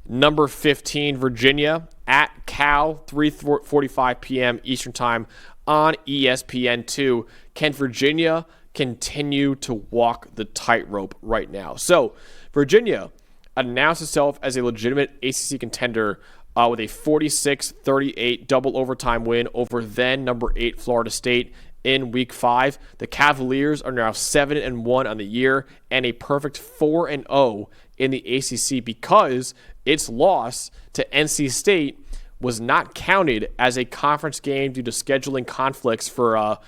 Number 15, Virginia at Cal, 3:45 p.m. Eastern Time on ESPN2. Can Virginia continue to walk the tightrope right now? So, Virginia announced itself as a legitimate ACC contender with a 46-38 double overtime win over then number 8 Florida State in Week 5. The Cavaliers are now 7-1 on the year and a perfect 4-0 in the ACC because its loss to NC State was not counted as a conference game due to scheduling conflicts for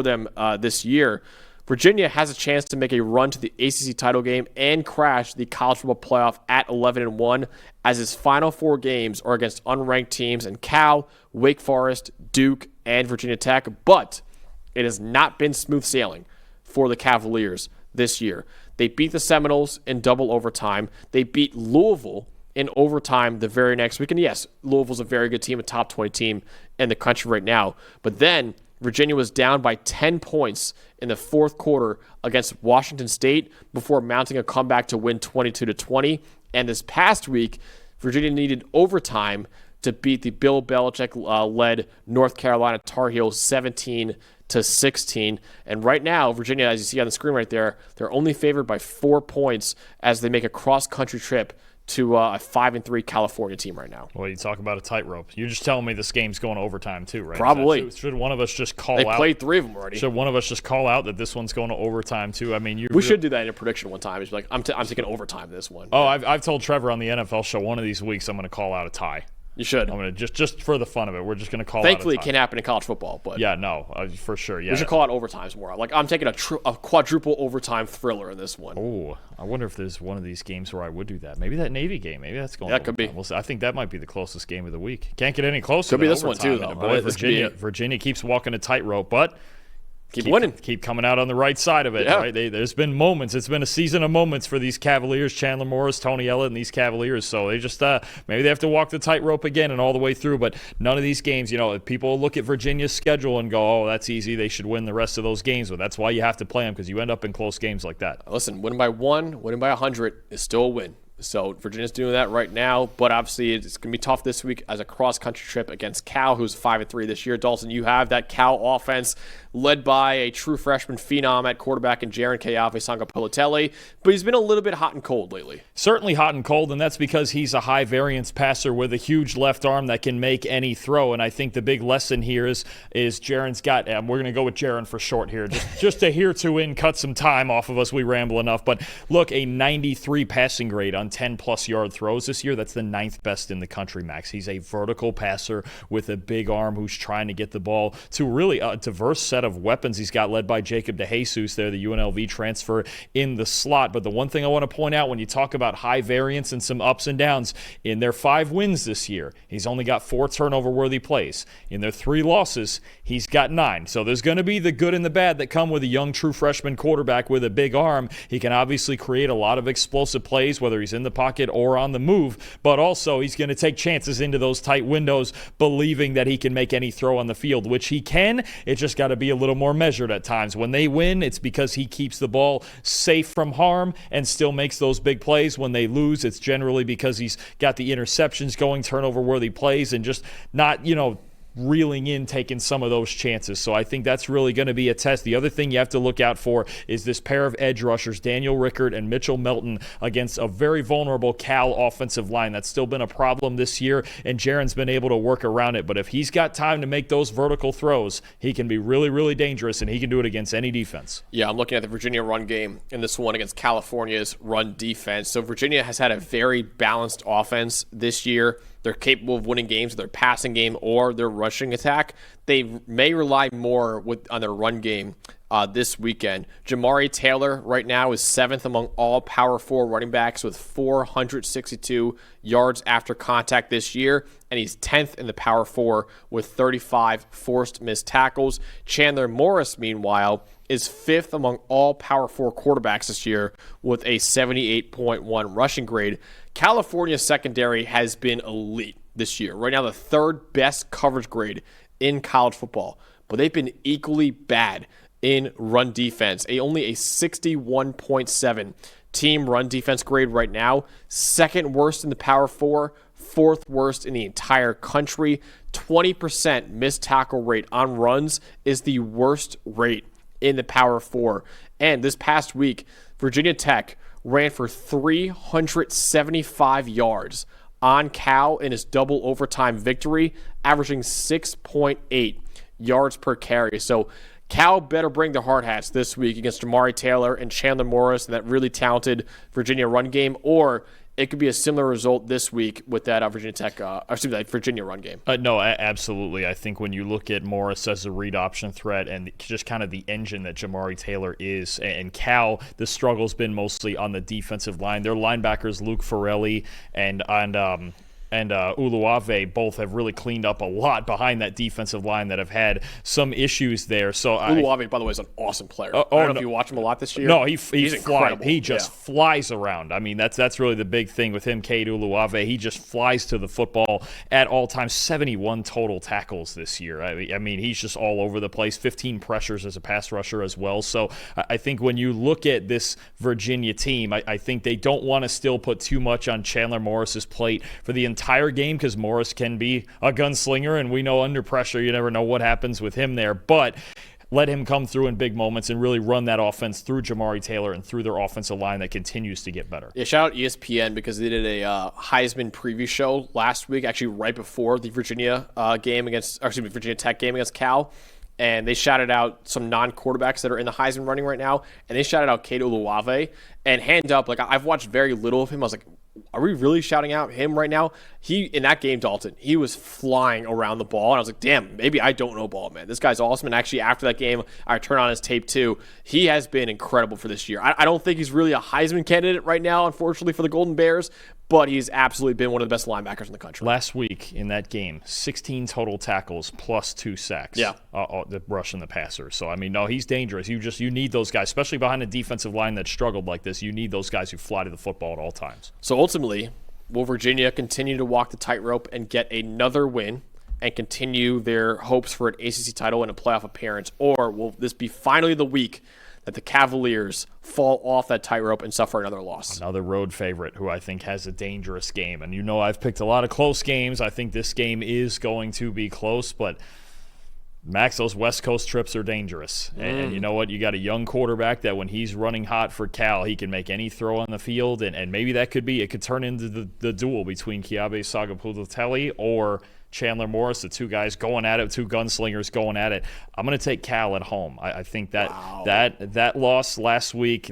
them this year. Virginia has a chance to make a run to the ACC title game and crash the college football playoff at 11-1 as its final 4 games are against unranked teams in Cal, Wake Forest, Duke, and Virginia Tech. But it has not been smooth sailing for the Cavaliers this year. They beat the Seminoles in double overtime. They beat Louisville in overtime the very next week. And yes, Louisville's a very good team, a top 20 team in the country right now. But then Virginia was down by 10 points in the fourth quarter against Washington State before mounting a comeback to win 22-20. And this past week, Virginia needed overtime to beat the Bill Belichick-led North Carolina Tar Heels 17-16. And right now, Virginia, as you see on the screen right there, they're only favored by 4 points as they make a cross-country trip to a 5-3 California team right now. Well, you talk about a tightrope. You're just telling me this game's going to overtime too, right? Probably. Should one of us just call out? They played 3 of them already. Should one of us just call out that this one's going to overtime too? I mean, we should do that in a prediction one time. It's like, I'm taking overtime this one. Oh, I've told Trevor on the NFL show one of these weeks I'm going to call out a tie. You should. I'm going to just for the fun of it. We're just going to call Thankfully, out a tie. it can't happen in college football, but yeah, no, for sure. Yeah, we should call out overtimes more. Like I'm taking a quadruple overtime thriller in this one. Oh, I wonder if there's one of these games where I would do that. Maybe that Navy game. Maybe that's going. That could be. We'll see. I think that might be the closest game of the week. Can't get any closer. Could be than this one overtime. too, though. Boy, Virginia keeps walking a tightrope, but. Keep winning. Keep coming out on the right side of it. Yeah. Right? There's been moments. It's been a season of moments for these Cavaliers, Chandler Morris, Tony Ellett, and these Cavaliers. So they just maybe they have to walk the tightrope again and all the way through. But none of these games, people look at Virginia's schedule and go, oh, that's easy. They should win the rest of those games. But that's why you have to play them because you end up in close games like that. Listen, winning by 1, winning by 100 is still a win. So Virginia's doing that right now, but obviously it's going to be tough this week as a cross-country trip against Cal, who's 5-3 this year. Dalton, you have that Cal offense led by a true freshman phenom at quarterback in Jaron Keafe-Sangapilatelli, but he's been a little bit hot and cold lately. Certainly hot and cold, and that's because he's a high-variance passer with a huge left arm that can make any throw, and I think the big lesson here is Jaron's got, we're going to go with Jaron for short here, just to hear to win, cut some time off of us, we ramble enough, but look, a 93 passing grade on 10-plus yard throws this year. That's the 9th best in the country, Max. He's a vertical passer with a big arm who's trying to get the ball to really a diverse set of weapons he's got, led by Jacob DeJesus there, the UNLV transfer in the slot. But the one thing I want to point out when you talk about high variance and some ups and downs, in their 5 wins this year, he's only got 4 turnover-worthy plays. In their 3 losses, he's got 9. So there's going to be the good and the bad that come with a young true freshman quarterback with a big arm. He can obviously create a lot of explosive plays, whether he's in the pocket or on the move, but also he's going to take chances into those tight windows, believing that he can make any throw on the field, which he can. It's just got to be a little more measured at times. When they win, it's because he keeps the ball safe from harm and still makes those big plays. When they lose, it's generally because he's got the interceptions going, turnover-worthy plays, and just not, reeling in, taking some of those chances. So I think that's really going to be a test. The other thing you have to look out for is this pair of edge rushers, Daniel Rickard and Mitchell Melton, against a very vulnerable Cal offensive line. That's still been a problem this year, and Jaron's been able to work around it. But if he's got time to make those vertical throws, he can be really, really dangerous, and he can do it against any defense. Yeah, I'm looking at the Virginia run game in this one against California's run defense. So Virginia has had a very balanced offense this year. They're capable of winning games with their passing game or their rushing attack. They may rely more on their run game this weekend. Jamari Taylor right now is 7th among all Power 4 running backs with 462 yards after contact this year, and he's 10th in the Power 4 with 35 forced missed tackles. Chandler Morris, meanwhile, is 5th among all Power 4 quarterbacks this year with a 78.1 rushing grade. California's secondary has been elite this year. Right now, the 3rd best coverage grade in college football, but they've been equally bad in run defense. Only a 61.7 team run defense grade right now. Second worst in the Power 4, fourth worst in the entire country. 20% missed tackle rate on runs is the worst rate in the Power 4. And this past week, Virginia Tech ran for 375 yards on Cal in his double overtime victory, averaging 6.8 yards per carry. So Cal better bring the hard hats this week against Jamari Taylor and Chandler Morris and that really talented Virginia run game, or it could be a similar result this week with that Virginia run game. No, absolutely. I think when you look at Morris as a read option threat and just kind of the engine that Jamari Taylor is, and Cal, the struggle's been mostly on the defensive line. Their linebackers, Luke Farrelly and Uluave, both have really cleaned up a lot behind that defensive line that have had some issues there. So Uluave, by the way, is an awesome player. I don't know if you watch him a lot this year. No, he's incredible. He just flies around. I mean, that's really the big thing with him, Cade Uluave. He just flies to the football at all times. 71 total tackles this year. I mean, he's just all over the place. 15 pressures as a pass rusher as well. So I think when you look at this Virginia team, I think they don't want to still put too much on Chandler Morris's plate for the entire game, because Morris can be a gunslinger, and we know under pressure you never know what happens with him there. But let him come through in big moments and really run that offense through Jamari Taylor and through their offensive line that continues to get better. Yeah, shout out ESPN because they did a Heisman preview show last week, actually right before the Virginia Tech game against Cal. And they shouted out some non-quarterbacks that are in the Heisman running right now, and they shouted out Cade Uluave. And hand up, like, I've watched very little of him. I was like, are we really shouting out him right now? In that game, Dalton, he was flying around the ball, and I was like, damn, maybe I don't know ball, man. This guy's awesome. And actually, after that game, I turned on his tape too. He has been incredible for this year. I don't think he's really a Heisman candidate right now, unfortunately, for the Golden Bears, but he's absolutely been one of the best linebackers in the country. Last week in that game, 16 total tackles plus 2 sacks. Yeah. The rush and the passer. So, I mean, no, he's dangerous. You need those guys, especially behind a defensive line that struggled like this. You need those guys who fly to the football at all times. So ultimately, will Virginia continue to walk the tightrope and get another win and continue their hopes for an ACC title and a playoff appearance, or will this be finally the week that the Cavaliers fall off that tightrope and suffer another loss? Another road favorite who I think has a dangerous game. And you know I've picked a lot of close games. I think this game is going to be close, but Max, those West Coast trips are dangerous. And you know what? You got a young quarterback that when he's running hot for Cal, he can make any throw on the field. And maybe it could turn into the duel between Kiabe Sagapuloteli or Chandler Morris, the two guys going at it, two gunslingers going at it. I'm going to take Cal at home. I think that loss last week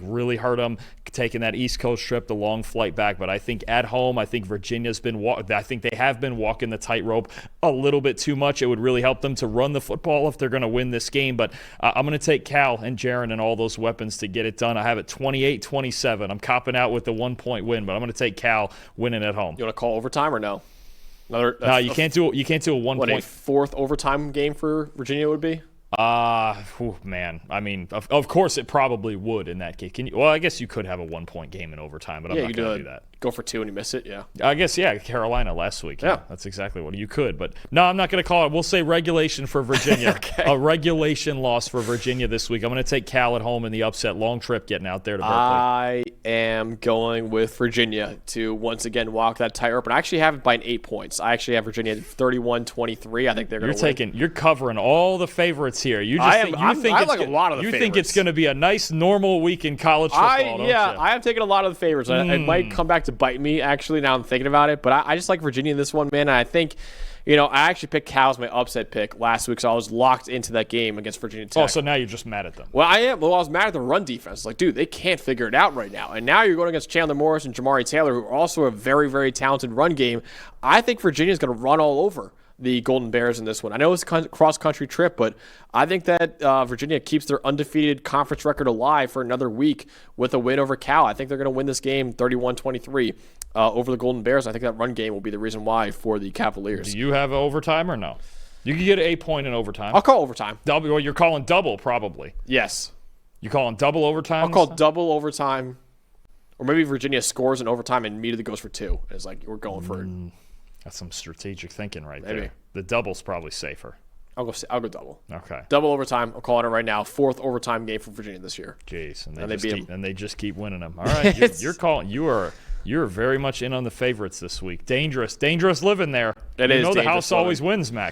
really hurt them, taking that East Coast trip, the long flight back. But I think at home, I think they have been walking the tightrope a little bit too much. It would really help them to run the football if they're going to win this game. But I'm going to take Cal and Jaron and all those weapons to get it done. I have it 28-27. I'm copping out with the 1-point win, but I'm going to take Cal winning at home. You want to call overtime or no? No, you can't do a 1 what, point. a fourth overtime game for Virginia would be? Man. I mean, of course it probably would in that case. Well, I guess you could have a 1-point game in overtime, but I'm not going to do that. Go for 2 and you miss it, yeah. I guess, yeah, Carolina last week. Yeah. That's exactly what you could. But no, I'm not going to call it. We'll say regulation for Virginia. Okay. A regulation loss for Virginia this week. I'm going to take Cal at home in the upset. Long trip getting out there to Berkeley. I am going with Virginia to once again walk that tightrope. And I actually have it by 8 points. I actually have Virginia 31-23. I think they're going to win. You're covering all the favorites here. I like a lot of the favorites. You think it's going to be a nice normal week in college football, don't you? I have taken a lot of the favorites. It might come back to bite me, actually, now I'm thinking about it. But I just like Virginia in this one, man. And I think, I actually picked Cal as my upset pick last week, so I was locked into that game against Virginia Tech. Oh, so now you're just mad at them. Well, I am. Well, I was mad at the run defense. Like, dude, they can't figure it out right now. And now you're going against Chandler Morris and Jamari Taylor, who are also a very, very talented run game. I think Virginia's going to run all over the Golden Bears in this one. I know it's a cross-country trip, but I think that Virginia keeps their undefeated conference record alive for another week with a win over Cal. I think they're going to win this game 31-23 over the Golden Bears. I think that run game will be the reason why for the Cavaliers. Do you have overtime or no? You can get an 8-point in overtime. I'll call overtime. Well, you're calling double probably. Yes. You calling double overtime? I'll call double overtime. Or maybe Virginia scores in overtime and immediately goes for 2. It's like we're going for it. That's some strategic thinking right Maybe. there. The double's probably safer. I'll go double. Okay. Double overtime. I'm calling it right now. 4th overtime game for Virginia this year. Jeez, And they just keep winning them. All right, you're calling. You're very much in on the favorites this week. Dangerous living there. It is the dangerous house living. always wins, Max.